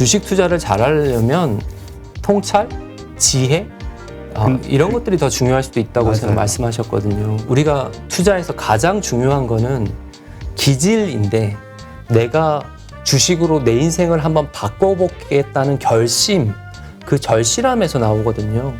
주식 투자를 잘하려면 통찰, 지혜 이런 것들이 더 중요할 수도 있다고 맞아요. 생각 말씀하셨거든요. 우리가 투자에서 가장 중요한 거는 기질인데 내가 주식으로 내 인생을 한번 바꿔보겠다는 결심, 그 절실함에서 나오거든요.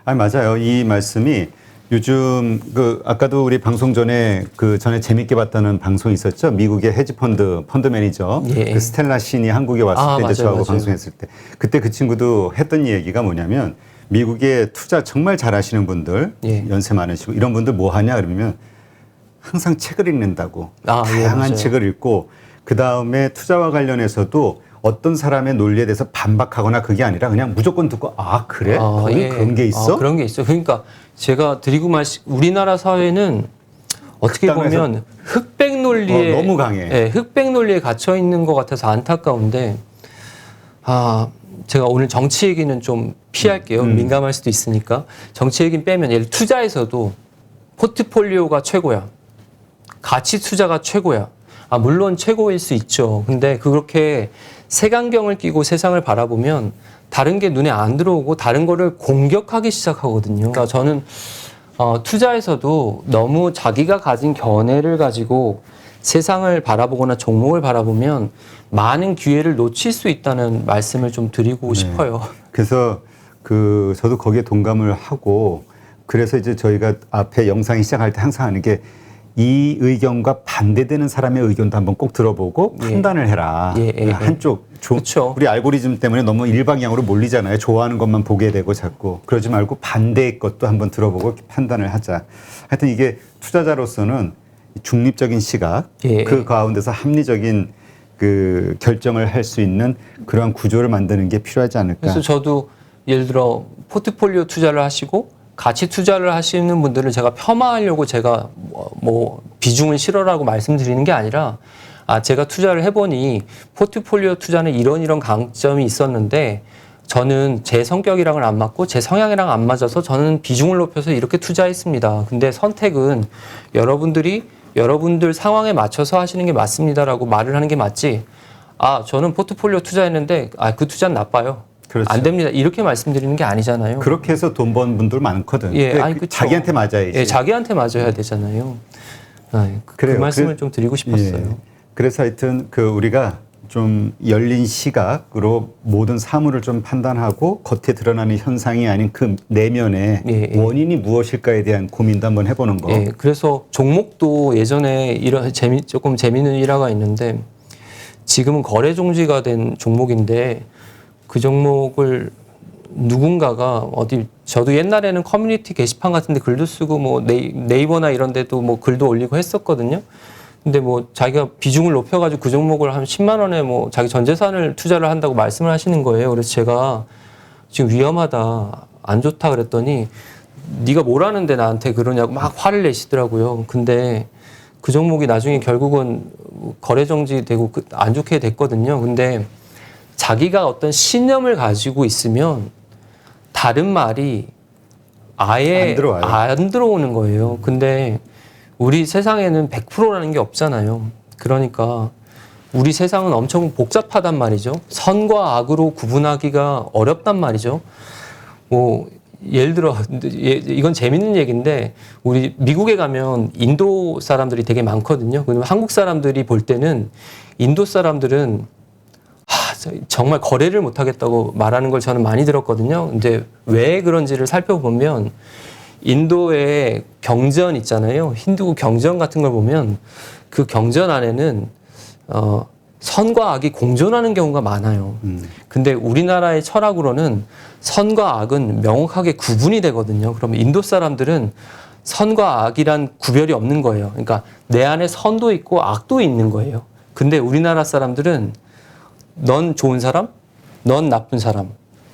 아니, 맞아요. 이 말씀이 요즘 아까도 우리 방송 전에 전에 재밌게 봤다는 방송이 있었죠. 미국의 펀드 매니저 예. 그 스텔라 신이 한국에 왔을 때 맞아요, 이제 저하고 맞아요. 방송했을 때 그때 그 친구도 했던 얘기가 뭐냐면 미국의 투자 정말 잘하시는 분들 예. 연세 많으시고 이런 분들 뭐 하냐 그러면 항상 책을 읽는다고 예, 다양한 맞아요. 책을 읽고 그 다음에 투자와 관련해서도 어떤 사람의 논리에 대해서 반박하거나 그게 아니라 그냥 무조건 듣고 그래? 거기 예. 그런 게 있어? 그런 게 있어. 그러니까 제가 드리고 우리나라 사회는 어떻게 보면 흑백 논리에 너무 강해. 예, 흑백 논리에 갇혀 있는 것 같아서 안타까운데 제가 오늘 정치 얘기는 좀 피할게요. 민감할 수도 있으니까. 정치 얘기는 빼면 예를 투자에서도 포트폴리오가 최고야. 가치 투자가 최고야. 물론 최고일 수 있죠. 근데 그렇게 색안경을 끼고 세상을 바라보면 다른 게 눈에 안 들어오고 다른 거를 공격하기 시작하거든요. 그러니까 저는 투자에서도 너무 자기가 가진 견해를 가지고 세상을 바라보거나 종목을 바라보면 많은 기회를 놓칠 수 있다는 말씀을 좀 드리고 싶어요. 그래서 저도 거기에 동감을 하고 그래서 이제 저희가 앞에 영상이 시작할 때 항상 하는 게 이 의견과 반대되는 사람의 의견도 한번 꼭 들어보고 판단을 해라. 한쪽 우리 알고리즘 때문에 너무 일방향으로 몰리잖아요. 좋아하는 것만 보게 되고 자꾸 그러지 말고 반대의 것도 한번 들어보고 판단을 하자. 하여튼 이게 투자자로서는 중립적인 시각, 그 가운데서 합리적인 결정을 할 수 있는 그러한 구조를 만드는 게 필요하지 않을까. 그래서 저도 예를 들어 포트폴리오 투자를 하시고 가치 투자를 하시는 분들을 제가 폄하하려고 제가 뭐 비중을 실어라고 말씀드리는 게 아니라 제가 투자를 해보니 포트폴리오 투자는 이런 강점이 있었는데 저는 제 성격이랑은 안 맞고 제 성향이랑 안 맞아서 저는 비중을 높여서 이렇게 투자했습니다. 근데 선택은 여러분들 상황에 맞춰서 하시는 게 맞습니다라고 말을 하는 게 맞지. 저는 포트폴리오 투자했는데 그 투자는 나빠요. 그렇죠. 안 됩니다. 이렇게 말씀드리는 게 아니잖아요. 그렇게 해서 돈 번 분들 많거든. 그쵸. 자기한테 맞아야지. 자기한테 맞아야 되잖아요. 그 말씀을 좀 드리고 싶었어요. 그래서 하여튼 우리가 좀 열린 시각으로 모든 사물을 좀 판단하고 겉에 드러나는 현상이 아닌 그 내면의 원인이 무엇일까에 대한 고민도 한번 해보는 거. 그래서 종목도 예전에 조금 재미있는 일화가 있는데 지금은 거래 종지가 된 종목인데 그 종목을 누군가가 저도 옛날에는 커뮤니티 게시판 같은데 글도 쓰고 뭐 네이버나 이런 데도 뭐 글도 올리고 했었거든요. 근데 뭐 자기가 비중을 높여가지고 그 종목을 한 10만 원에 뭐 자기 전 재산을 투자를 한다고 말씀을 하시는 거예요. 그래서 제가 지금 위험하다, 안 좋다 그랬더니 네가 뭘 아는데 나한테 그러냐고 막 화를 내시더라고요. 근데 그 종목이 나중에 결국은 거래 정지되고 안 좋게 됐거든요. 근데 자기가 어떤 신념을 가지고 있으면 다른 말이 아예 안 들어오는 거예요. 근데 우리 세상에는 100%라는 게 없잖아요. 그러니까 우리 세상은 엄청 복잡하단 말이죠. 선과 악으로 구분하기가 어렵단 말이죠. 뭐 예를 들어 이건 재밌는 얘기인데 우리 미국에 가면 인도 사람들이 되게 많거든요. 그러면 한국 사람들이 볼 때는 인도 사람들은 정말 거래를 못 하겠다고 말하는 걸 저는 많이 들었거든요. 근데 왜 그런지를 살펴보면 인도의 경전 있잖아요. 힌두 경전 같은 걸 보면 그 경전 안에는 선과 악이 공존하는 경우가 많아요. 근데 우리나라의 철학으로는 선과 악은 명확하게 구분이 되거든요. 그러면 인도 사람들은 선과 악이란 구별이 없는 거예요. 그러니까 내 안에 선도 있고 악도 있는 거예요. 근데 우리나라 사람들은 넌 좋은 사람, 넌 나쁜 사람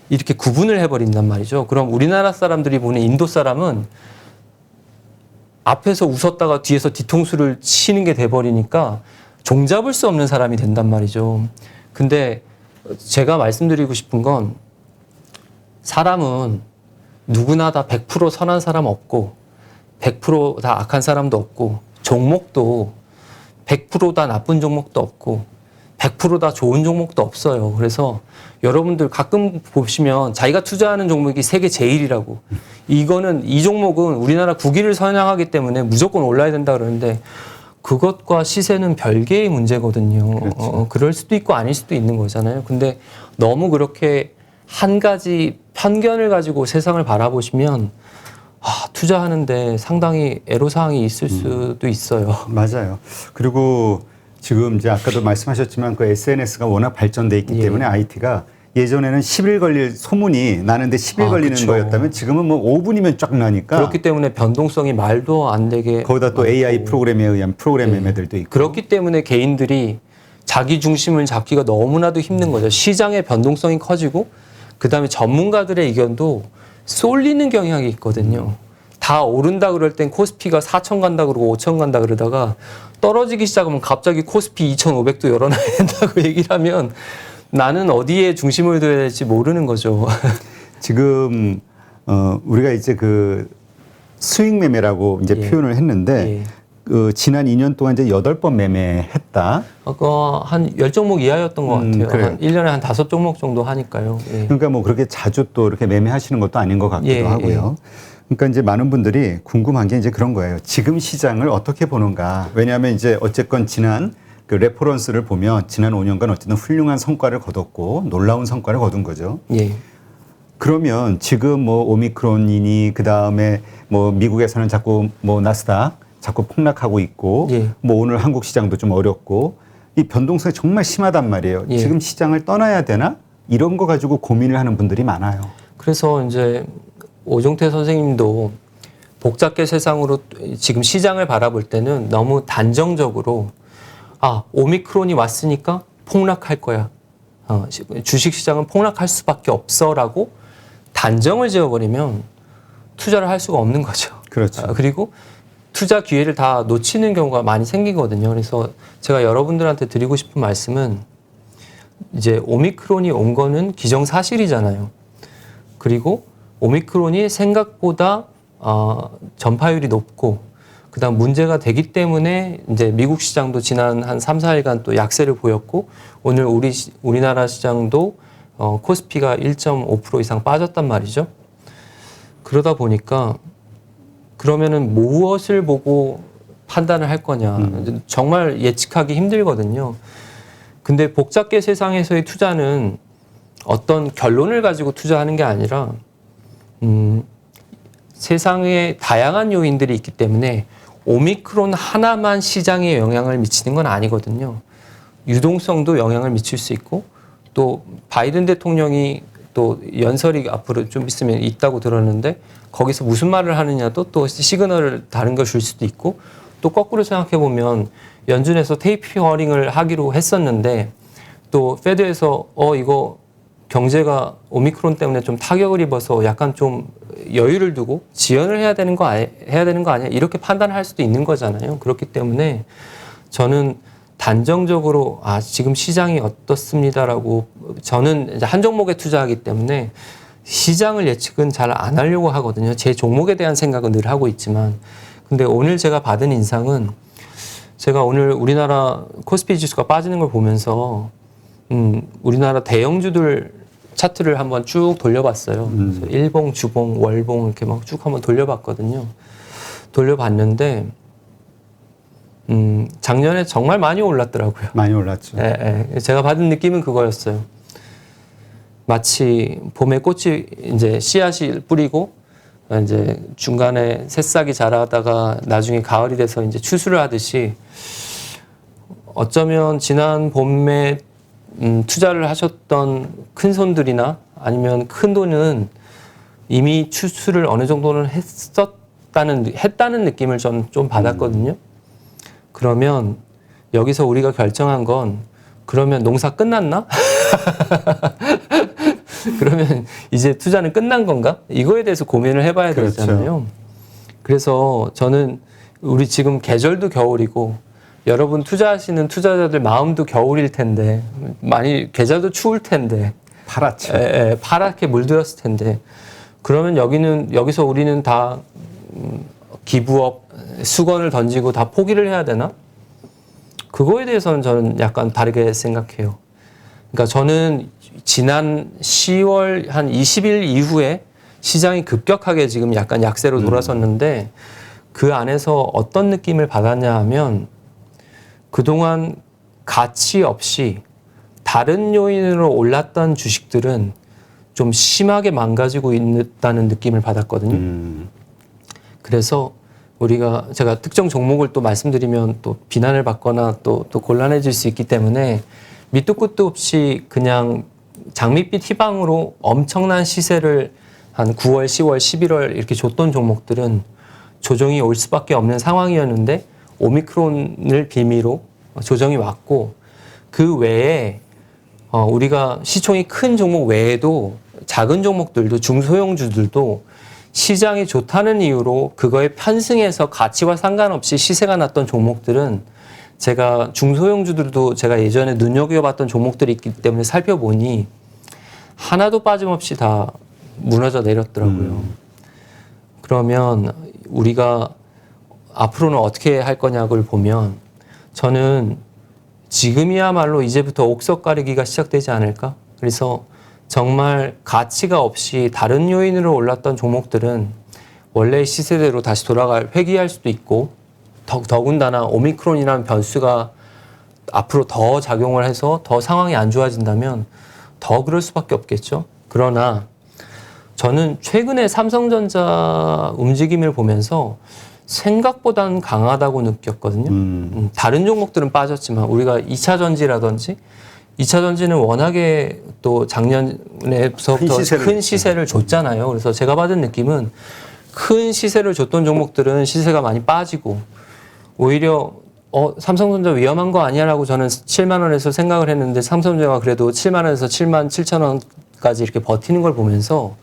이렇게 구분을 해버린단 말이죠. 그럼 우리나라 사람들이 보는 인도 사람은 앞에서 웃었다가 뒤에서 뒤통수를 치는 게 돼버리니까 종잡을 수 없는 사람이 된단 말이죠. 근데 제가 말씀드리고 싶은 건 사람은 누구나 다 100% 선한 사람 없고 100% 다 악한 사람도 없고 종목도 100%다 나쁜 종목도 없고 100%다 좋은 종목도 없어요. 그래서 여러분들 가끔 보시면 자기가 투자하는 종목이 세계 제일이라고. 이거는 이 종목은 우리나라 국위를 선양하기 때문에 무조건 올라야 된다 그러는데 그것과 시세는 별개의 문제거든요. 그렇죠. 그럴 수도 있고 아닐 수도 있는 거잖아요. 근데 너무 그렇게 한 가지 편견을 가지고 세상을 바라보시면 투자하는데 상당히 애로사항이 있을 수도 있어요. 맞아요. 그리고 지금 이제 아까도 말씀하셨지만 그 SNS가 워낙 발전돼 있기 예. 때문에 IT가 예전에는 10일 걸릴 소문이 나는데 10일 걸리는 그쵸. 거였다면 지금은 뭐 5분이면 쫙 나니까 그렇기 때문에 변동성이 말도 안 되게 거기다 또 많고. AI 프로그램에 의한 프로그램 예. 매매들도 있고 그렇기 때문에 개인들이 자기 중심을 잡기가 너무나도 힘든 거죠. 시장의 변동성이 커지고 그다음에 전문가들의 의견도 쏠리는 경향이 있거든요. 다 오른다 그럴 땐 코스피가 4천 간다 그러고 5천 간다 그러다가 떨어지기 시작하면 갑자기 코스피 2,500도 열어놔야 된다고 얘기를 하면 나는 어디에 중심을 둬야 될지 모르는 거죠. 지금 우리가 이제 그 수익 매매라고 이제 예. 표현을 했는데 예. 그 지난 2년 동안 이제 8번 매매했다. 한 10종목 이하였던 것 같아요. 그래요. 한 1년에 한 5종목 정도 하니까요. 예. 그러니까 뭐 그렇게 자주 또 이렇게 매매하시는 것도 아닌 것 같기도 예, 하고요. 그러니까 이제 많은 분들이 궁금한 게 이제 그런 거예요. 지금 시장을 어떻게 보는가. 왜냐하면 이제 어쨌건 지난 그 레퍼런스를 보면 지난 5년간 어쨌든 훌륭한 성과를 거뒀고 놀라운 성과를 거둔 거죠. 예. 그러면 지금 뭐 오미크론이니 그 다음에 뭐 미국에서는 자꾸 뭐 나스닥 자꾸 폭락하고 있고 예. 뭐 오늘 한국 시장도 좀 어렵고 이 변동성이 정말 심하단 말이에요. 예. 지금 시장을 떠나야 되나? 이런 거 가지고 고민을 하는 분들이 많아요. 그래서 이제 오종태 선생님도 복잡계 세상으로 지금 시장을 바라볼 때는 너무 단정적으로 오미크론이 왔으니까 폭락할 거야. 주식시장은 폭락할 수밖에 없어라고 단정을 지어버리면 투자를 할 수가 없는 거죠. 그렇죠. 그리고 투자 기회를 다 놓치는 경우가 많이 생기거든요. 그래서 제가 여러분들한테 드리고 싶은 말씀은 이제 오미크론이 온 거는 기정사실이잖아요. 그리고 오미크론이 생각보다 전파율이 높고 그다음 문제가 되기 때문에 이제 미국 시장도 지난 한 3, 4일간 또 약세를 보였고 오늘 우리나라 시장도 코스피가 1.5% 이상 빠졌단 말이죠. 그러다 보니까 그러면은 무엇을 보고 판단을 할 거냐. 정말 예측하기 힘들거든요. 근데 복잡계 세상에서의 투자는 어떤 결론을 가지고 투자하는 게 아니라 세상에 다양한 요인들이 있기 때문에 오미크론 하나만 시장에 영향을 미치는 건 아니거든요. 유동성도 영향을 미칠 수 있고 또 바이든 대통령이 또 연설이 앞으로 좀 있으면 있다고 들었는데 거기서 무슨 말을 하느냐도 또 시그널을 다른 걸 줄 수도 있고 또 거꾸로 생각해 보면 연준에서 테이퍼링을 하기로 했었는데 또 페드에서 이거 경제가 오미크론 때문에 좀 타격을 입어서 약간 좀 여유를 두고 지연을 해야 되는 거 아니야 이렇게 판단을 할 수도 있는 거잖아요. 그렇기 때문에 저는 단정적으로 지금 시장이 어떻습니다라고 저는 이제 한 종목에 투자하기 때문에 시장을 예측은 잘 안 하려고 하거든요. 제 종목에 대한 생각은 늘 하고 있지만 근데 오늘 제가 받은 인상은 제가 오늘 우리나라 코스피 지수가 빠지는 걸 보면서 우리나라 대형주들 차트를 한번 쭉 돌려봤어요. 그래서 일봉, 주봉, 월봉 이렇게 막 쭉 한번 돌려봤거든요. 돌려봤는데 작년에 정말 많이 올랐더라고요. 많이 올랐죠. 제가 받은 느낌은 그거였어요. 마치 봄에 꽃이 이제 씨앗이 뿌리고 이제 중간에 새싹이 자라다가 나중에 가을이 돼서 이제 추수를 하듯이 어쩌면 지난 봄에 투자를 하셨던 큰 손들이나 아니면 큰 돈은 이미 추수를 어느 정도는 했다는 느낌을 전 좀 받았거든요. 그러면 여기서 우리가 결정한 건 그러면 농사 끝났나? 그러면 이제 투자는 끝난 건가? 이거에 대해서 고민을 해봐야 그렇죠. 되잖아요. 그래서 저는 우리 지금 계절도 겨울이고 여러분 투자하시는 투자자들 마음도 겨울일 텐데 많이 계절도 추울 텐데 파랗죠. 파랗게 물들었을 텐데 그러면 여기서 우리는 다 기부업 수건을 던지고 다 포기를 해야 되나? 그거에 대해서는 저는 약간 다르게 생각해요. 그러니까 저는 지난 10월 한 20일 이후에 시장이 급격하게 지금 약간 약세로 돌아섰는데 그 안에서 어떤 느낌을 받았냐 하면 그동안 가치 없이 다른 요인으로 올랐던 주식들은 좀 심하게 망가지고 있다는 느낌을 받았거든요. 그래서 제가 특정 종목을 또 말씀드리면 또 비난을 받거나 또 곤란해질 수 있기 때문에 밑도 끝도 없이 그냥 장밋빛 희망으로 엄청난 시세를 한 9월, 10월, 11월 이렇게 줬던 종목들은 조정이 올 수밖에 없는 상황이었는데 오미크론을 빌미로 조정이 왔고 그 외에 우리가 시총이 큰 종목 외에도 작은 종목들도 중소형주들도 시장이 좋다는 이유로 그거에 편승해서 가치와 상관없이 시세가 났던 종목들은 제가 중소형주들도 제가 예전에 눈여겨봤던 종목들이 있기 때문에 살펴보니 하나도 빠짐없이 다 무너져 내렸더라고요. 그러면 우리가 앞으로는 어떻게 할 거냐를 보면 저는 지금이야말로 이제부터 옥석 가리기가 시작되지 않을까? 그래서 정말 가치가 없이 다른 요인으로 올랐던 종목들은 원래 시세대로 다시 회귀할 수도 있고 더군다나 오미크론이라는 변수가 앞으로 더 작용을 해서 더 상황이 안 좋아진다면 더 그럴 수밖에 없겠죠. 그러나 저는 최근에 삼성전자 움직임을 보면서 생각보다는 강하다고 느꼈거든요. 다른 종목들은 빠졌지만 우리가 2차 전지라든지 2차 전지는 워낙에 또 작년에서부터 큰 시세를 줬잖아요. 그래서 제가 받은 느낌은 큰 시세를 줬던 종목들은 시세가 많이 빠지고 오히려 삼성전자 위험한 거 아니야라고 저는 7만 원에서 생각을 했는데 삼성전자가 그래도 7만 원에서 7만 7천 원까지 이렇게 버티는 걸 보면서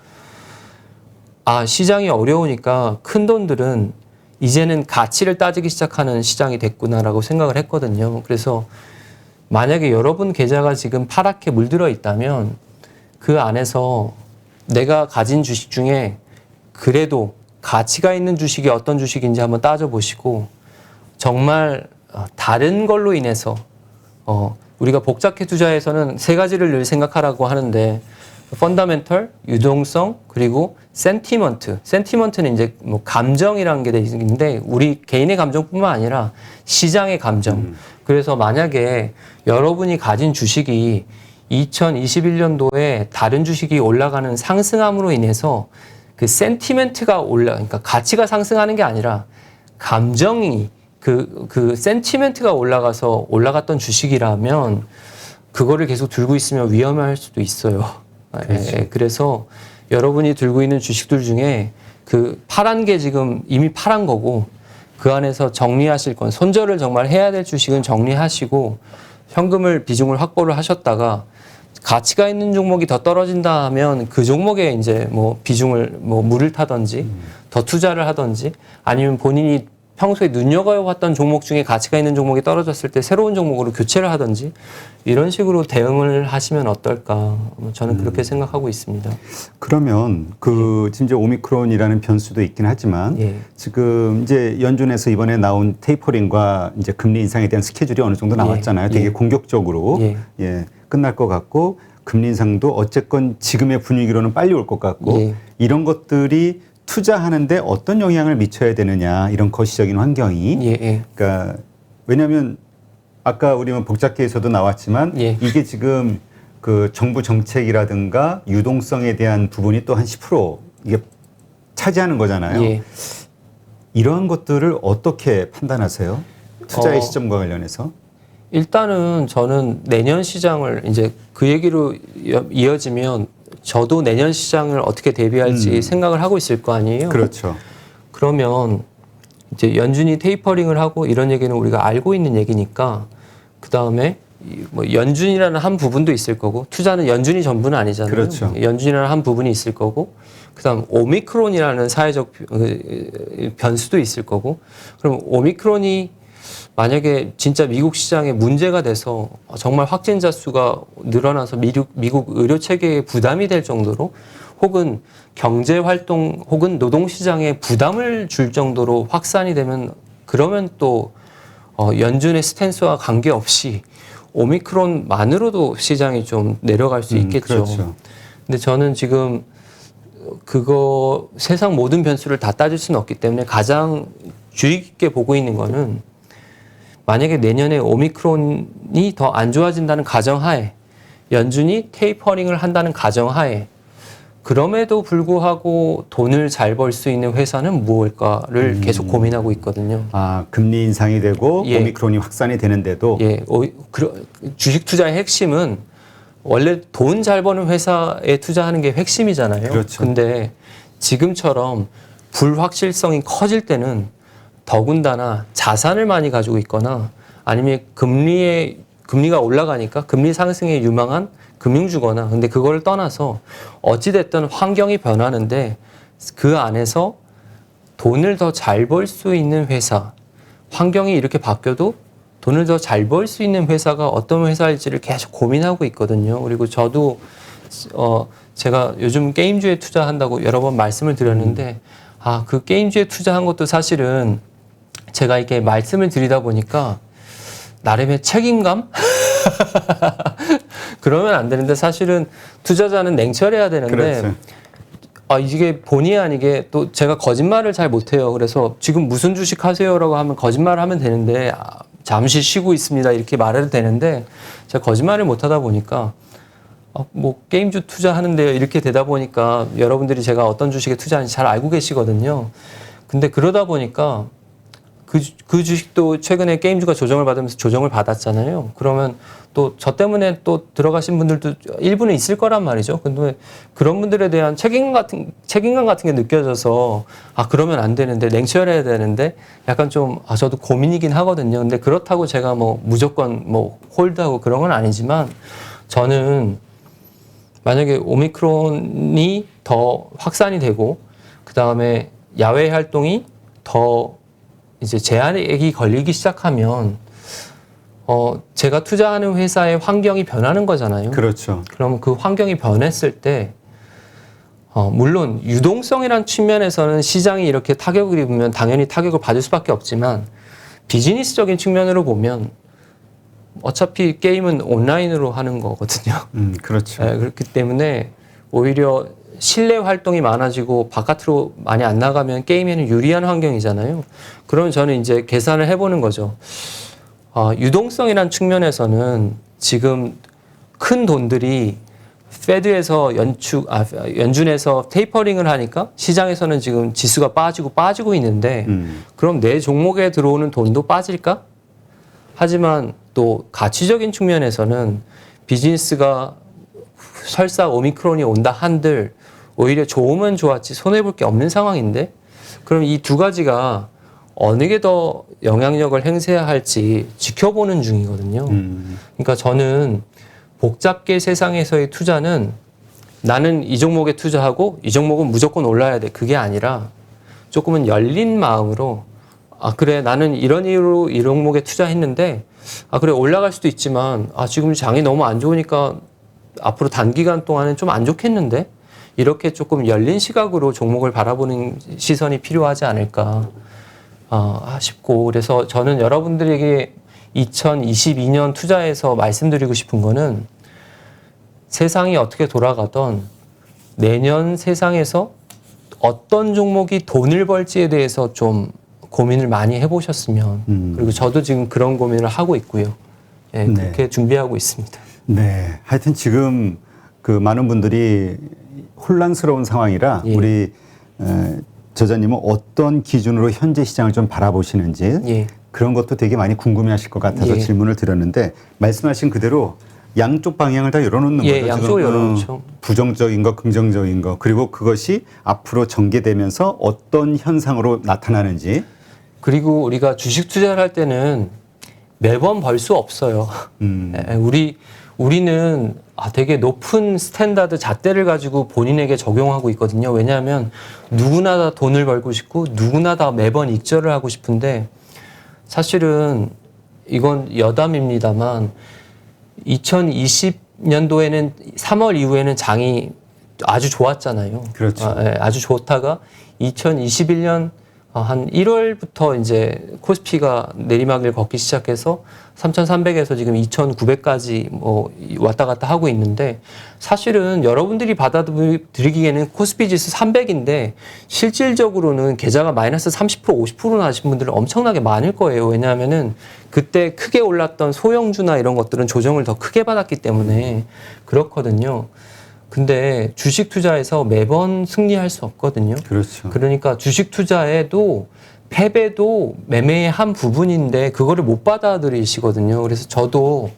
시장이 어려우니까 큰 돈들은 이제는 가치를 따지기 시작하는 시장이 됐구나라고 생각을 했거든요. 그래서 만약에 여러분 계좌가 지금 파랗게 물들어 있다면 그 안에서 내가 가진 주식 중에 그래도 가치가 있는 주식이 어떤 주식인지 한번 따져보시고 정말 다른 걸로 인해서 우리가 복잡해 투자에서는 세 가지를 늘 생각하라고 하는데 펀더멘털, 유동성, 그리고 센티먼트. 센티먼트는 이제 뭐 감정이라는 게 있는데 우리 개인의 감정뿐만 아니라 시장의 감정. 그래서 만약에 여러분이 가진 주식이 2021년도에 다른 주식이 올라가는 상승함으로 인해서 그 센티멘트가 그러니까 가치가 상승하는 게 아니라 감정이 그 센티멘트가 올라갔던 주식이라면 그거를 계속 들고 있으면 위험할 수도 있어요. 그렇죠. 그래서 여러분이 들고 있는 주식들 중에 그 파란 게 지금 이미 파란 거고 그 안에서 정리하실 건 손절을 정말 해야 될 주식은 정리하시고 현금을 비중을 확보를 하셨다가 가치가 있는 종목이 더 떨어진다 하면 그 종목에 이제 뭐 비중을 물을 타든지 더 투자를 하든지 아니면 본인이 평소에 눈여겨봤던 종목 중에 가치가 있는 종목이 떨어졌을 때 새로운 종목으로 교체를 하든지 이런 식으로 대응을 하시면 어떨까 저는 그렇게 생각하고 있습니다. 그러면 지금 이제 오미크론이라는 변수도 있긴 하지만 지금 이제 연준에서 이번에 나온 테이퍼링과 이제 금리 인상에 대한 스케줄이 어느 정도 나왔잖아요. 되게 공격적으로 끝날 것 같고 금리 인상도 어쨌건 지금의 분위기로는 빨리 올 것 같고 이런 것들이 투자하는데 어떤 영향을 미쳐야 되느냐 이런 거시적인 환경이 그러니까 왜냐하면 아까 우리 복잡계에서도 나왔지만 이게 지금 그 정부 정책이라든가 유동성에 대한 부분이 또 한 10% 이게 차지하는 거잖아요. 이러한 것들을 어떻게 판단하세요? 투자의 시점과 관련해서? 일단은 저는 내년 시장을 이제 그 얘기로 이어지면 저도 내년 시장을 어떻게 대비할지 생각을 하고 있을 거 아니에요. 그렇죠. 그러면 이제 연준이 테이퍼링을 하고 이런 얘기는 우리가 알고 있는 얘기니까 그 다음에 뭐 연준이라는 한 부분도 있을 거고 투자는 연준이 전부는 아니잖아요. 그렇죠. 연준이라는 한 부분이 있을 거고 그다음 오미크론이라는 사회적 변수도 있을 거고 그럼 오미크론이 만약에 진짜 미국 시장에 문제가 돼서 정말 확진자 수가 늘어나서 미국 의료 체계에 부담이 될 정도로 혹은 경제 활동 혹은 노동 시장에 부담을 줄 정도로 확산이 되면 그러면 또 연준의 스탠스와 관계없이 오미크론만으로도 시장이 좀 내려갈 수 있겠죠. 그렇죠. 근데 저는 지금 그거 세상 모든 변수를 다 따질 수는 없기 때문에 가장 주의 깊게 보고 있는 거는 만약에 내년에 오미크론이 더 안 좋아진다는 가정하에 연준이 테이퍼링을 한다는 가정하에 그럼에도 불구하고 돈을 잘 벌 수 있는 회사는 무엇일까를 계속 고민하고 있거든요. 아, 금리 인상이 되고 예. 오미크론이 확산이 되는데도 예, 주식 투자의 핵심은 원래 돈 잘 버는 회사에 투자하는 게 핵심이잖아요. 그렇죠. 근데 지금처럼 불확실성이 커질 때는 더군다나 자산을 많이 가지고 있거나 아니면 금리가 올라가니까 금리 상승에 유망한 금융주거나 근데 그걸 떠나서 어찌됐든 환경이 변하는데 그 안에서 돈을 더 잘 벌 수 있는 회사 환경이 이렇게 바뀌어도 돈을 더 잘 벌 수 있는 회사가 어떤 회사일지를 계속 고민하고 있거든요. 그리고 저도 제가 요즘 게임주에 투자한다고 여러 번 말씀을 드렸는데 그 게임주에 투자한 것도 사실은 제가 이렇게 말씀을 드리다 보니까 나름의 책임감? 그러면 안 되는데 사실은 투자자는 냉철해야 되는데 그렇죠. 이게 본의 아니게 또 제가 거짓말을 잘 못해요. 그래서 지금 무슨 주식 하세요라고 하면 거짓말을 하면 되는데 잠시 쉬고 있습니다 이렇게 말해도 되는데 제가 거짓말을 못하다 보니까 뭐 게임주 투자하는데요 이렇게 되다 보니까 여러분들이 제가 어떤 주식에 투자하는지 잘 알고 계시거든요. 근데 그러다 보니까 그 주식도 최근에 게임주가 조정을 받으면서 조정을 받았잖아요. 그러면 또 저 때문에 또 들어가신 분들도 일부는 있을 거란 말이죠. 근데 그런 분들에 대한 책임감 같은 게 느껴져서 그러면 안 되는데 냉철해야 되는데 약간 좀 저도 고민이긴 하거든요. 근데 그렇다고 제가 뭐 무조건 뭐 홀드하고 그런 건 아니지만 저는 만약에 오미크론이 더 확산이 되고 그 다음에 야외 활동이 더 이제 제한액이 걸리기 시작하면 제가 투자하는 회사의 환경이 변하는 거잖아요. 그렇죠. 그럼 그 환경이 변했을 때 물론 유동성이란 측면에서는 시장이 이렇게 타격을 입으면 당연히 타격을 받을 수밖에 없지만 비즈니스적인 측면으로 보면 어차피 게임은 온라인으로 하는 거거든요. 그렇죠. 네, 그렇기 때문에 오히려 실내 활동이 많아지고 바깥으로 많이 안 나가면 게임에는 유리한 환경이잖아요. 그러면 저는 이제 계산을 해보는 거죠. 유동성이란 측면에서는 지금 큰 돈들이 페드에서 연준에서 테이퍼링을 하니까 시장에서는 지금 지수가 빠지고 있는데 그럼 내 종목에 들어오는 돈도 빠질까? 하지만 또 가치적인 측면에서는 비즈니스가 설사 오미크론이 온다 한들 오히려 좋으면 좋았지 손해볼 게 없는 상황인데 그럼 이 두 가지가 어느 게 더 영향력을 행사해야 할지 지켜보는 중이거든요. 그러니까 저는 복잡계 세상에서의 투자는 나는 이 종목에 투자하고 이 종목은 무조건 올라야 돼. 그게 아니라 조금은 열린 마음으로 그래 나는 이런 이유로 이 종목에 투자했는데 그래 올라갈 수도 있지만 지금 장이 너무 안 좋으니까 앞으로 단기간 동안은 좀 안 좋겠는데 이렇게 조금 열린 시각으로 종목을 바라보는 시선이 필요하지 않을까 싶고 그래서 저는 여러분들에게 2022년 투자에서 말씀드리고 싶은 거는 세상이 어떻게 돌아가던 내년 세상에서 어떤 종목이 돈을 벌지에 대해서 좀 고민을 많이 해보셨으면 그리고 저도 지금 그런 고민을 하고 있고요. 네, 그렇게 준비하고 있습니다. 네, 하여튼 지금 그 많은 분들이 혼란스러운 상황이라 우리 저자님은 어떤 기준으로 현재 시장을 좀 바라보시는지 그런 것도 되게 많이 궁금해하실 것 같아서 질문을 드렸는데 말씀하신 그대로 양쪽 방향을 다 열어놓는 거죠. 양쪽을 열어놓죠. 부정적인 거, 긍정적인 거 그리고 그것이 앞으로 전개되면서 어떤 현상으로 나타나는지 그리고 우리가 주식 투자를 할 때는 매번 벌 수 없어요. 우리는 되게 높은 스탠다드 잣대를 가지고 본인에게 적용하고 있거든요. 왜냐하면 누구나 다 돈을 벌고 싶고 누구나 다 매번 익절을 하고 싶은데 사실은 이건 여담입니다만 2020년도에는 3월 이후에는 장이 아주 좋았잖아요. 그렇죠. 아주 좋다가 2021년 한 1월부터 이제 코스피가 내리막을 걷기 시작해서 3,300에서 지금 2,900까지 뭐 왔다 갔다 하고 있는데 사실은 여러분들이 받아들이기에는 코스피 지수 300인데 실질적으로는 계좌가 마이너스 30% 50%나 하신 분들은 엄청나게 많을 거예요. 왜냐하면은 그때 크게 올랐던 소형주나 이런 것들은 조정을 더 크게 받았기 때문에 그렇거든요. 근데 주식 투자에서 매번 승리할 수 없거든요. 그렇죠. 그러니까 주식 투자에도 패배도 매매의 한 부분인데 그거를 못 받아들이시거든요. 그래서 저도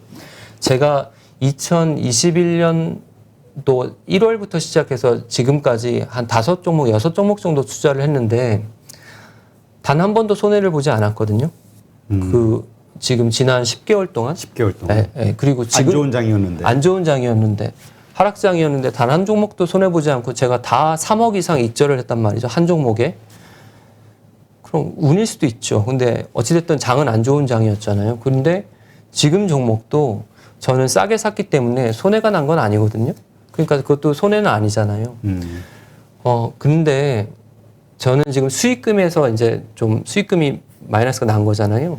제가 2021년도 1월부터 시작해서 지금까지 한 5종목, 6종목 정도 투자를 했는데 단 한 번도 손해를 보지 않았거든요. 그 지금 지난 10개월 동안. 10개월 동안. 네, 네. 그리고 지금 안 좋은 장이었는데. 안 좋은 장이었는데 하락장이었는데 단 한 종목도 손해보지 않고 제가 다 3억 이상 익절을 했단 말이죠. 한 종목에. 그럼 운일 수도 있죠. 근데 어찌됐든 장은 안 좋은 장이었잖아요. 그런데 지금 종목도 저는 싸게 샀기 때문에 손해가 난 건 아니거든요. 그러니까 그것도 손해는 아니잖아요. 근데 저는 지금 수익금에서 이제 좀 수익금이 마이너스가 난 거잖아요.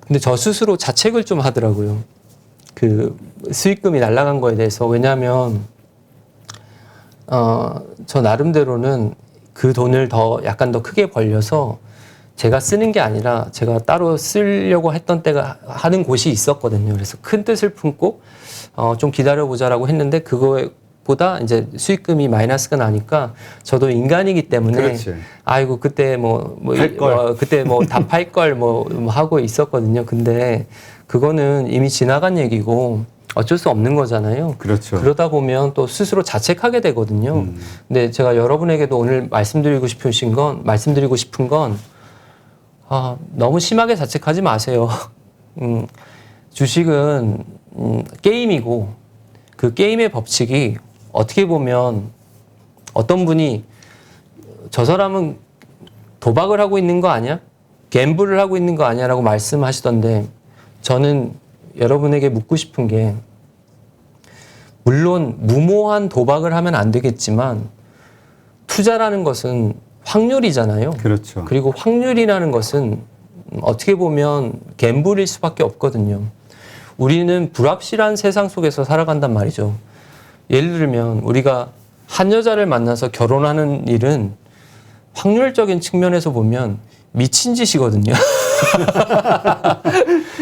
근데 저 스스로 자책을 좀 하더라고요. 그 수익금이 날아간 거에 대해서. 왜냐하면 저 나름대로는 그 돈을 더 약간 더 크게 벌려서 제가 쓰는 게 아니라 제가 따로 쓰려고 했던 때가 하는 곳이 있었거든요. 그래서 큰 뜻을 품고 좀 기다려보자라고 했는데 그거보다 이제 수익금이 마이너스가 나니까 저도 인간이기 때문에 그렇지. 아이고 그때 그때 뭐 다 팔 걸 뭐 하고 있었거든요. 근데 그거는 이미 지나간 얘기고 어쩔 수 없는 거잖아요. 그렇죠. 그러다 보면 또 스스로 자책하게 되거든요. 근데 제가 여러분에게도 오늘 말씀드리고 싶은 건 너무 심하게 자책하지 마세요. 주식은 게임이고 그 게임의 법칙이 어떻게 보면 어떤 분이 저 사람은 도박을 하고 있는 거 아니야? 갬블을 하고 있는 거 아니야? 라고 말씀하시던데 저는 여러분에게 묻고 싶은 게 물론 무모한 도박을 하면 안 되겠지만 투자라는 것은 확률이잖아요. 그렇죠. 그리고 확률이라는 것은 어떻게 보면 갬블일 수밖에 없거든요. 우리는 불확실한 세상 속에서 살아간단 말이죠. 예를 들면 우리가 한 여자를 만나서 결혼하는 일은 확률적인 측면에서 보면 미친 짓이거든요.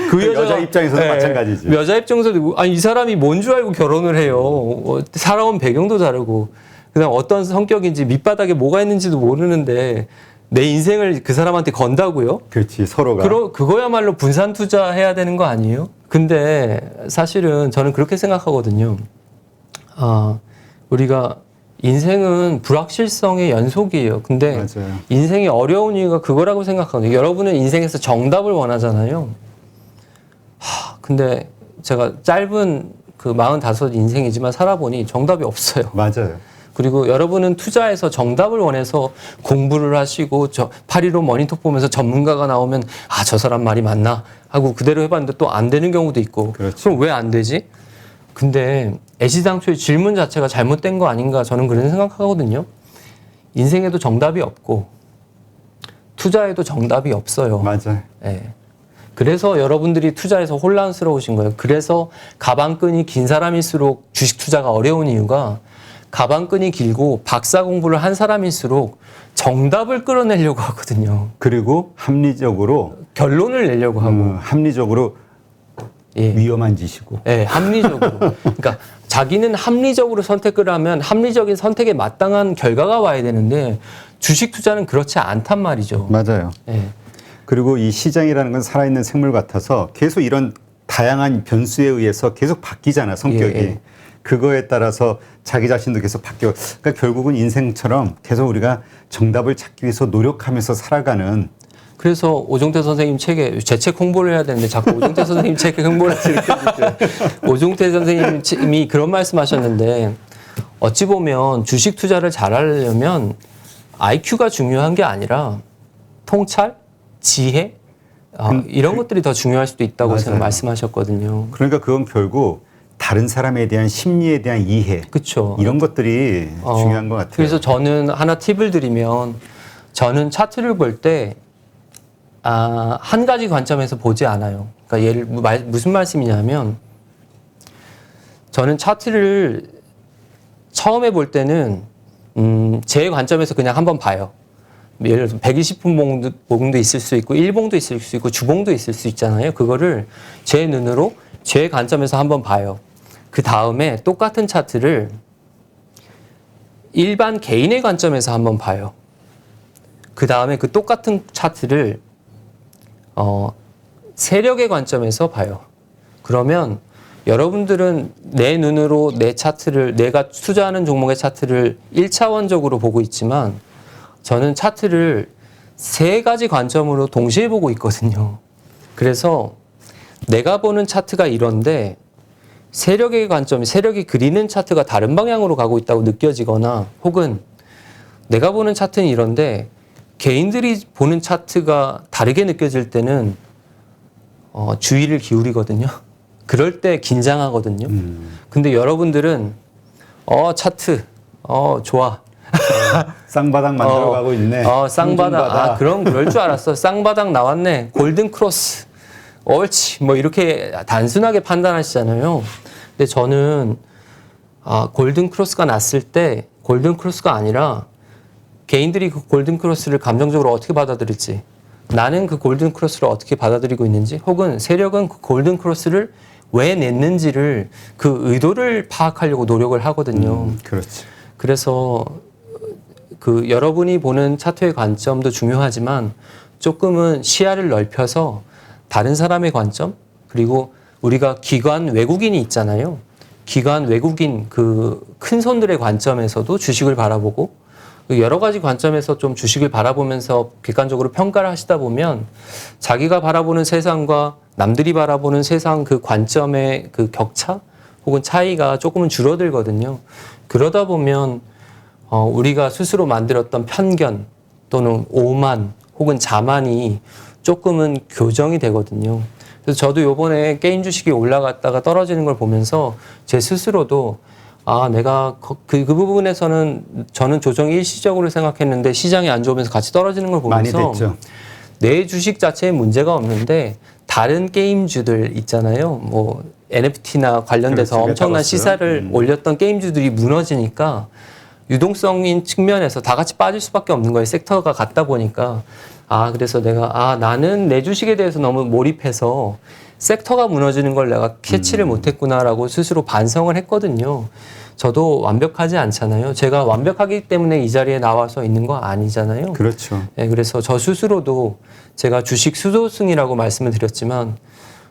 그 여자 입장에서도 마찬가지죠. 여자 입장에서도 이 사람이 뭔 줄 알고 결혼을 해요. 살아온 배경도 다르고 그다음 어떤 성격인지 밑바닥에 뭐가 있는지도 모르는데 내 인생을 그 사람한테 건다고요? 그렇지, 서로가. 그거야말로 분산 투자해야 되는 거 아니에요? 근데 사실은 저는 그렇게 생각하거든요. 우리가 인생은 불확실성의 연속이에요. 근데 맞아요. 인생이 어려운 이유가 그거라고 생각하거든요. 여러분은 인생에서 정답을 원하잖아요. 근데 제가 짧은 그 45 인생이지만 살아보니 정답이 없어요. 맞아요. 그리고 여러분은 투자에서 정답을 원해서 공부를 하시고 815 모니터 보면서 전문가가 나오면 저 사람 말이 맞나 하고 그대로 해봤는데 또 안 되는 경우도 있고. 그렇죠. 그럼 왜 안 되지? 근데 애시당초의 질문 자체가 잘못된 거 아닌가 저는 그런 생각하거든요. 인생에도 정답이 없고 투자에도 정답이 없어요. 맞아요. 네. 그래서 여러분들이 투자에서 혼란스러우신 거예요. 그래서 가방끈이 긴 사람일수록 주식 투자가 어려운 이유가 가방끈이 길고 박사 공부를 한 사람일수록 정답을 끌어내려고 하거든요. 그리고 합리적으로 결론을 내려고 하고 합리적으로 위험한 짓이고. 네, 합리적으로. 그러니까 자기는 합리적으로 선택을 하면 합리적인 선택에 마땅한 결과가 와야 되는데 주식 투자는 그렇지 않단 말이죠. 맞아요. 네. 그리고 이 시장이라는 건 살아있는 생물 같아서 계속 이런 다양한 변수에 의해서 계속 바뀌잖아, 성격이. 예. 그거에 따라서 자기 자신도 계속 바뀌어. 그러니까 결국은 인생처럼 계속 우리가 정답을 찾기 위해서 노력하면서 살아가는. 그래서 오종태 선생님 책에 제 책 홍보를 해야 되는데 자꾸 오종태 선생님 책에 홍보를 하시니까 오종태 선생님이 그런 말씀하셨는데 어찌 보면 주식 투자를 잘하려면 IQ가 중요한 게 아니라 통찰, 지혜 이런 것들이 더 중요할 수도 있다고 맞아요. 말씀하셨거든요. 그러니까 그건 결국 다른 사람에 대한 심리에 대한 이해, 그렇죠. 이런 것들이 중요한 것 같아요. 그래서 저는 하나 팁을 드리면 저는 차트를 볼 때, 한 가지 관점에서 보지 않아요. 그러니까 무슨 말씀이냐면, 저는 차트를 처음에 볼 때는, 제 관점에서 그냥 한번 봐요. 예를 들어서 120분 봉도 있을 수 있고, 1봉도 있을 수 있고, 주봉도 있을 수 있잖아요. 그거를 제 눈으로, 제 관점에서 한번 봐요. 그 다음에 똑같은 차트를 일반 개인의 관점에서 한번 봐요. 그 다음에 그 똑같은 차트를 세력의 관점에서 봐요. 그러면 여러분들은 내 눈으로 내 차트를, 내가 투자하는 종목의 차트를 1차원적으로 보고 있지만 저는 차트를 세 가지 관점으로 동시에 보고 있거든요. 그래서 내가 보는 차트가 이런데 세력의 관점이, 세력이 그리는 차트가 다른 방향으로 가고 있다고 느껴지거나, 혹은 내가 보는 차트는 이런데 개인들이 보는 차트가 다르게 느껴질 때는 주의를 기울이거든요. 그럴 때 긴장하거든요. 근데 여러분들은 차트 좋아. 쌍바닥 만들어가고 있네. 쌍바닥. 그럼 그럴 줄 알았어. 쌍바닥 나왔네. 골든 크로스. 옳지. 뭐 이렇게 단순하게 판단하시잖아요. 근데 저는 골든 크로스가 났을 때 골든 크로스가 아니라 개인들이 그 골든 크로스를 감정적으로 어떻게 받아들일지, 나는 그 골든 크로스를 어떻게 받아들이고 있는지, 혹은 세력은 그 골든 크로스를 왜 냈는지를, 그 의도를 파악하려고 노력을 하거든요. 그렇지. 그래서 그 여러분이 보는 차트의 관점도 중요하지만 조금은 시야를 넓혀서 다른 사람의 관점, 그리고 우리가 기관 외국인이 있잖아요. 기관 외국인 그 큰 손들의 관점에서도 주식을 바라보고, 여러 가지 관점에서 좀 주식을 바라보면서 객관적으로 평가를 하시다 보면 자기가 바라보는 세상과 남들이 바라보는 세상 그 관점의 그 격차 혹은 차이가 조금은 줄어들거든요. 그러다 보면 우리가 스스로 만들었던 편견 또는 오만 혹은 자만이 조금은 교정이 되거든요. 그래서 저도 요번에 게임 주식이 올라갔다가 떨어지는 걸 보면서 제 스스로도 내가 그 부분에서는 저는 조정이 일시적으로 생각했는데 시장이 안 좋으면서 같이 떨어지는 걸 보면서 많이 됐죠. 내 주식 자체에 문제가 없는데 다른 게임주들 있잖아요. 뭐 NFT나 관련돼서 그렇지, 엄청난 메타버스. 시사를 올렸던 게임주들이 무너지니까 유동성인 측면에서 다 같이 빠질 수밖에 없는 거예요. 섹터가 같다 보니까. 그래서 내가 나는 내 주식에 대해서 너무 몰입해서 섹터가 무너지는 걸 내가 캐치를 못했구나라고 스스로 반성을 했거든요. 저도 완벽하지 않잖아요. 제가 완벽하기 때문에 이 자리에 나와서 있는 거 아니잖아요. 그렇죠. 네, 그래서 저 스스로도 제가 주식 수도승이라고 말씀을 드렸지만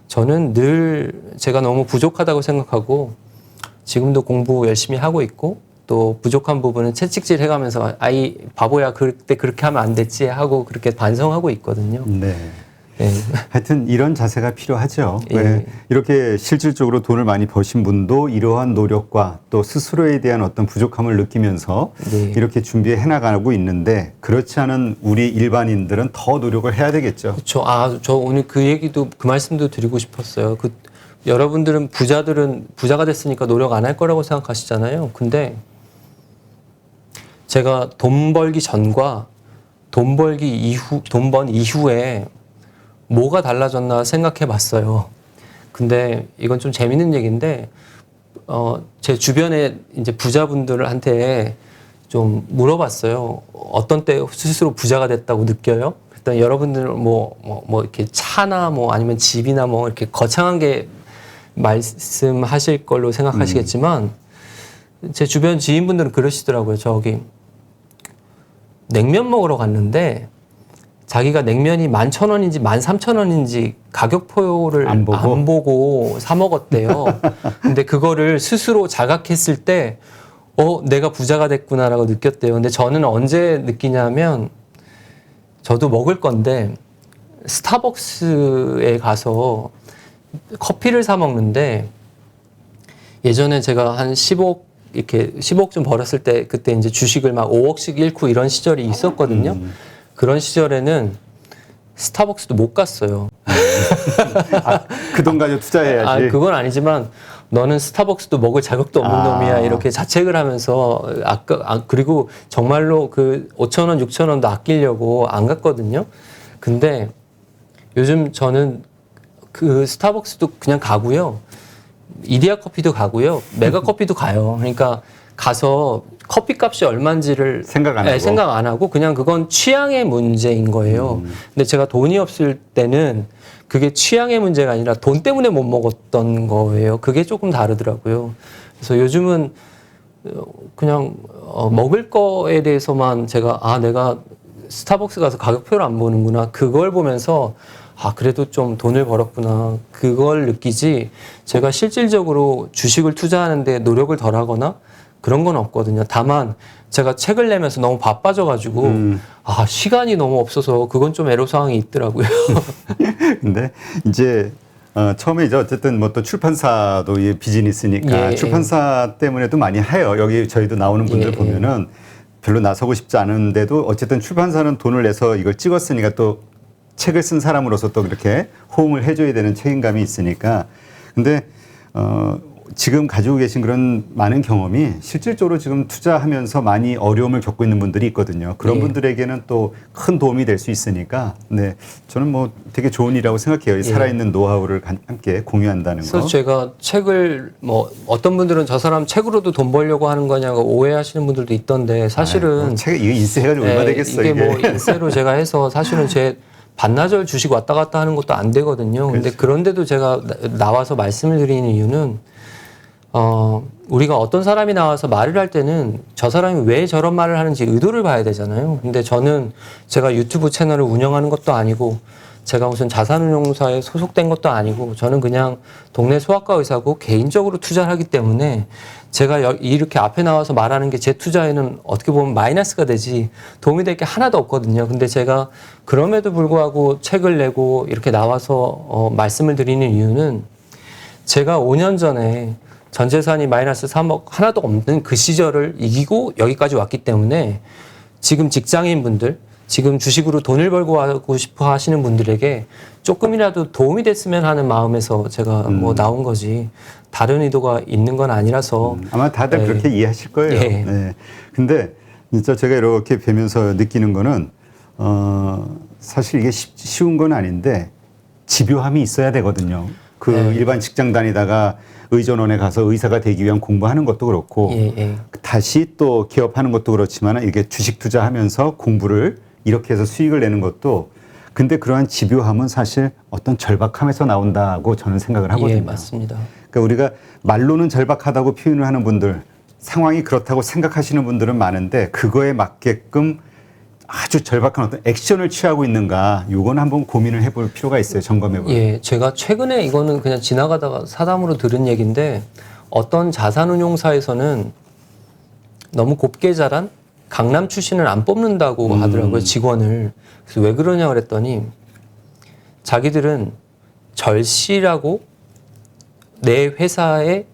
저는 늘 제가 너무 부족하다고 생각하고 지금도 공부 열심히 하고 있고 또 부족한 부분은 채찍질 해가면서 바보야 그때 그렇게 하면 안 됐지 하고 그렇게 반성하고 있거든요. 네. 네. 하여튼 이런 자세가 필요하죠. 예. 왜 이렇게 실질적으로 돈을 많이 버신 분도 이러한 노력과 또 스스로에 대한 어떤 부족함을 느끼면서 네. 이렇게 준비해 나가고 있는데 그렇지 않은 우리 일반인들은 더 노력을 해야 되겠죠. 그렇죠. 저 오늘 그 얘기도 그 말씀도 드리고 싶었어요. 여러분들은 부자가 됐으니까 노력 안 할 거라고 생각하시잖아요. 근데 제가 돈 벌기 전과 돈 번 이후에 뭐가 달라졌나 생각해 봤어요. 근데 이건 좀 재밌는 얘기인데, 제 주변에 이제 부자분들한테 좀 물어봤어요. 어떤 때 스스로 부자가 됐다고 느껴요? 일단 여러분들은 뭐 이렇게 차나 아니면 집이나 이렇게 거창한 게 말씀하실 걸로 생각하시겠지만, 제 주변 지인분들은 그러시더라고요. 저기, 냉면 먹으러 갔는데, 자기가 냉면이 11,000원인지 13,000원인지 가격표를 안 보고 사 먹었대요. 근데 그거를 스스로 자각했을 때, 내가 부자가 됐구나라고 느꼈대요. 근데 저는 언제 느끼냐면, 저도 먹을 건데, 스타벅스에 가서 커피를 사 먹는데, 예전에 제가 한 10억 좀 벌었을 때, 그때 이제 주식을 막 5억씩 잃고 이런 시절이 있었거든요. 그런 시절에는 스타벅스도 못 갔어요. 그 돈 가지고 투자해야지. 그건 아니지만 너는 스타벅스도 먹을 자격도 없는 놈이야 이렇게 자책을 하면서 그리고 정말로 그 5,000원, 6,000원도 아끼려고 안 갔거든요. 근데 요즘 저는 그 스타벅스도 그냥 가고요. 이디야 커피도 가고요. 메가 커피도 가요. 그러니까 가서 커피 값이 얼마인지를 생각 안 하고. 생각 안 하고 그냥 그건 취향의 문제인 거예요. 근데 제가 돈이 없을 때는 그게 취향의 문제가 아니라 돈 때문에 못 먹었던 거예요. 그게 조금 다르더라고요. 그래서 요즘은 그냥 먹을 거에 대해서만 제가 내가 스타벅스 가서 가격표를 안 보는구나. 그걸 보면서 그래도 좀 돈을 벌었구나. 그걸 느끼지 제가 실질적으로 주식을 투자하는데 노력을 덜 하거나 그런 건 없거든요. 다만 제가 책을 내면서 너무 바빠져가지고 시간이 너무 없어서 그건 좀 애로사항이 있더라고요. 근데 이제 처음에 이제 어쨌든 뭐 또 출판사도 이 비즈니스니까 출판사 때문에도 많이 해요. 여기 저희도 나오는 분들 보면은 별로 나서고 싶지 않은데도 어쨌든 출판사는 돈을 내서 이걸 찍었으니까 또 책을 쓴 사람으로서 또 그렇게 호응을 해줘야 되는 책임감이 있으니까. 근데 지금 가지고 계신 그런 많은 경험이 실질적으로 지금 투자하면서 많이 어려움을 겪고 있는 분들이 있거든요. 그런 분들에게는 또 큰 도움이 될 수 있으니까, 네, 저는 뭐 되게 좋은 일이라고 생각해요. 살아있는 노하우를 함께 공유한다는 거. 그래서 제가 책을 어떤 분들은 저 사람 책으로도 돈 벌려고 하는 거냐고 오해하시는 분들도 있던데 사실은 책 이거 인쇄해가지고 얼마 되겠어 이게 뭐 인쇄로 제가 해서 사실은 제 반나절 주식 왔다 갔다 하는 것도 안 되거든요. 근데 그런데도 제가 나와서 말씀을 드리는 이유는 우리가 어떤 사람이 나와서 말을 할 때는 저 사람이 왜 저런 말을 하는지 의도를 봐야 되잖아요. 근데 저는 제가 유튜브 채널을 운영하는 것도 아니고 제가 무슨 자산운용사에 소속된 것도 아니고 저는 그냥 동네 소아과 의사고 개인적으로 투자를 하기 때문에 제가 이렇게 앞에 나와서 말하는 게 제 투자에는 어떻게 보면 마이너스가 되지 도움이 될 게 하나도 없거든요. 근데 제가 그럼에도 불구하고 책을 내고 이렇게 나와서 말씀을 드리는 이유는 제가 5년 전에 전 재산이 마이너스 3억 하나도 없는 그 시절을 이기고 여기까지 왔기 때문에 지금 직장인분들, 지금 주식으로 돈을 벌고 하고 싶어 하시는 분들에게 조금이라도 도움이 됐으면 하는 마음에서 제가 뭐 나온 거지 다른 의도가 있는 건 아니라서 아마 다들 그렇게 이해하실 거예요. 네. 근데 진짜 제가 이렇게 뵈면서 느끼는 거는 사실 이게 쉬운 건 아닌데 집요함이 있어야 되거든요. 일반 직장 다니다가 의전원에 가서 의사가 되기 위한 공부하는 것도 그렇고 다시 또 기업하는 것도 그렇지만 이게 주식 투자하면서 공부를 이렇게 해서 수익을 내는 것도 근데 그러한 집요함은 사실 어떤 절박함에서 나온다고 저는 생각을 하거든요. 맞습니다. 그러니까 우리가 말로는 절박하다고 표현을 하는 분들 상황이 그렇다고 생각하시는 분들은 많은데 그거에 맞게끔 아주 절박한 어떤 액션을 취하고 있는가 요건 한번 고민을 해볼 필요가 있어요. 점검해볼. 제가 최근에 이거는 그냥 지나가다가 사담으로 들은 얘기인데 어떤 자산운용사에서는 너무 곱게 자란 강남 출신을 안 뽑는다고 하더라고요. 직원을. 그래서 왜 그러냐 그랬더니 자기들은 절실하고 내 회사에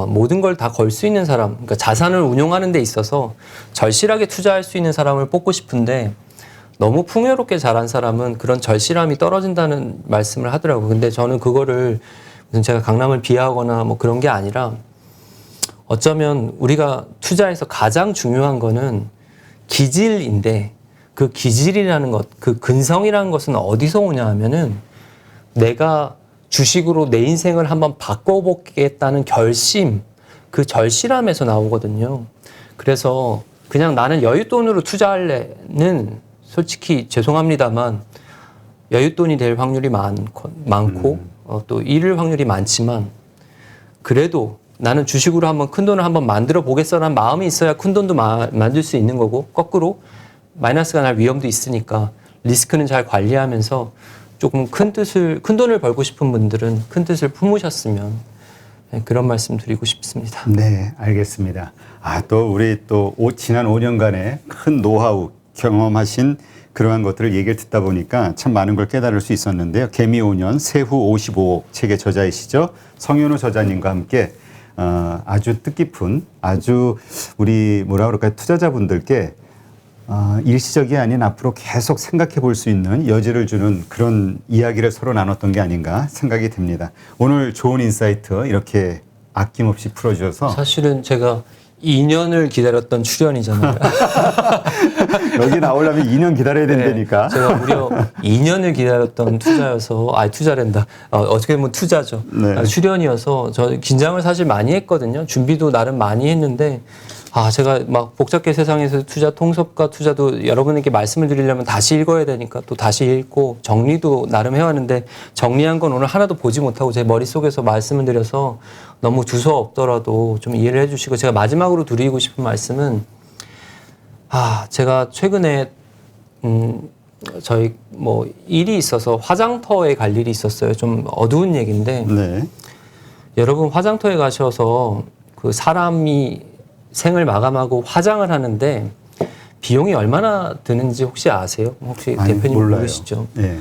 모든 걸 다 걸 수 있는 사람, 그러니까 자산을 운용하는 데 있어서 절실하게 투자할 수 있는 사람을 뽑고 싶은데 너무 풍요롭게 자란 사람은 그런 절실함이 떨어진다는 말씀을 하더라고요. 근데 저는 그거를 무슨 제가 강남을 비하하거나 뭐 그런 게 아니라 어쩌면 우리가 투자에서 가장 중요한 거는 기질인데 그 기질이라는 것, 그 근성이라는 것은 어디서 오냐 하면은 내가 주식으로 내 인생을 한번 바꿔보겠다는 결심, 그 절실함에서 나오거든요. 그래서 그냥 나는 여윳돈으로 투자할래는 솔직히 죄송합니다만 여윳돈이 될 확률이 많고 또 잃을 확률이 많지만 그래도 나는 주식으로 한번 큰 돈을 한번 만들어 보겠어라는 마음이 있어야 큰 돈도 만들 수 있는 거고 거꾸로 마이너스가 날 위험도 있으니까 리스크는 잘 관리하면서 조금 큰 돈을 벌고 싶은 분들은 큰 뜻을 품으셨으면 그런 말씀 드리고 싶습니다. 네, 알겠습니다. 또 우리 또 지난 5년간의 큰 노하우 경험하신 그러한 것들을 얘기를 듣다 보니까 참 많은 걸 깨달을 수 있었는데요. 개미 5년 세후 55억 책의 저자이시죠. 성현우 저자님과 함께 아주 뜻깊은 아주 우리 뭐라 그럴까요? 투자자분들께 일시적이 아닌 앞으로 계속 생각해 볼 수 있는 여지를 주는 그런 이야기를 서로 나눴던 게 아닌가 생각이 듭니다. 오늘 좋은 인사이트 이렇게 아낌없이 풀어주셔서 사실은 제가 2년을 기다렸던 출연이잖아요. 여기 나오려면 2년 기다려야 된다니까. 네, 제가 무려 2년을 기다렸던 투자여서, 투자랜다. 어떻게 보면 투자죠. 네. 출연이어서 저 긴장을 사실 많이 했거든요. 준비도 나름 많이 했는데, 제가 막 복잡계 세상에서 투자 통섭과 투자도 여러분에게 말씀을 드리려면 다시 읽어야 되니까 또 다시 읽고 정리도 나름 해왔는데 정리한 건 오늘 하나도 보지 못하고 제 머릿속에서 말씀을 드려서 너무 두서 없더라도 좀 이해를 해주시고, 제가 마지막으로 드리고 싶은 말씀은 제가 최근에 저희 뭐 일이 있어서 화장터에 갈 일이 있었어요. 좀 어두운 얘기인데 네. 여러분 화장터에 가셔서 그 사람이 생을 마감하고 화장을 하는데 비용이 얼마나 드는지 혹시 아세요? 혹시 아니, 대표님 몰라요. 모르시죠? 네.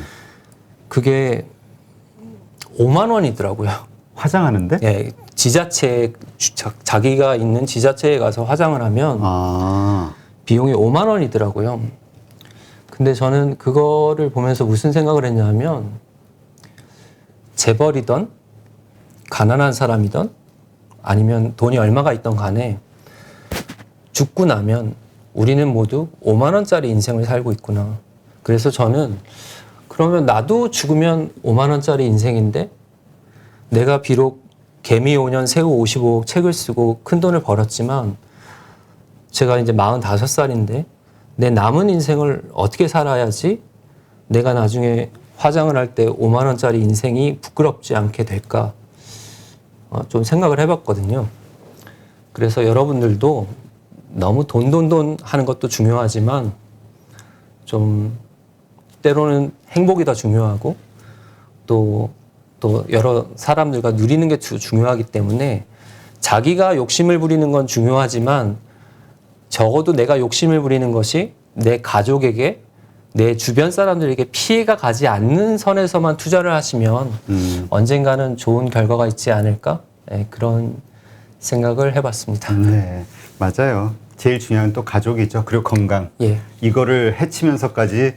그게 5만 원이더라고요. 화장하는데? 예, 지자체 자기가 있는 지자체에 가서 화장을 하면 비용이 5만 원이더라고요. 근데 저는 그거를 보면서 무슨 생각을 했냐면 재벌이던 가난한 사람이던 아니면 돈이 얼마가 있던 간에 죽고 나면 우리는 모두 5만 원짜리 인생을 살고 있구나. 그래서 저는 그러면 나도 죽으면 5만 원짜리 인생인데 내가 비록 개미 5년 새우 55억 책을 쓰고 큰 돈을 벌었지만 제가 이제 45살인데 내 남은 인생을 어떻게 살아야지 내가 나중에 화장을 할 때 5만 원짜리 인생이 부끄럽지 않게 될까 좀 생각을 해봤거든요. 그래서 여러분들도 너무 돈 하는 것도 중요하지만 좀 때로는 행복이 더 중요하고 또 여러 사람들과 누리는 게 중요하기 때문에 자기가 욕심을 부리는 건 중요하지만 적어도 내가 욕심을 부리는 것이 내 가족에게 내 주변 사람들에게 피해가 가지 않는 선에서만 투자를 하시면 언젠가는 좋은 결과가 있지 않을까? 네, 그런 생각을 해봤습니다. 네, 맞아요. 제일 중요한 또 가족이죠. 그리고 건강. 예. 이거를 해치면서까지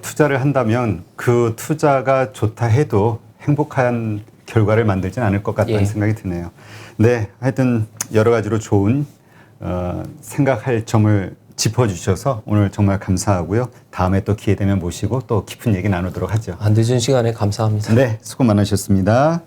투자를 한다면 그 투자가 좋다 해도 행복한 결과를 만들지는 않을 것 같다는 생각이 드네요. 네, 하여튼 여러 가지로 좋은 생각할 점을 짚어주셔서 오늘 정말 감사하고요. 다음에 또 기회 되면 모시고 또 깊은 얘기 나누도록 하죠. 늦은 시간에 감사합니다. 네, 수고 많으셨습니다.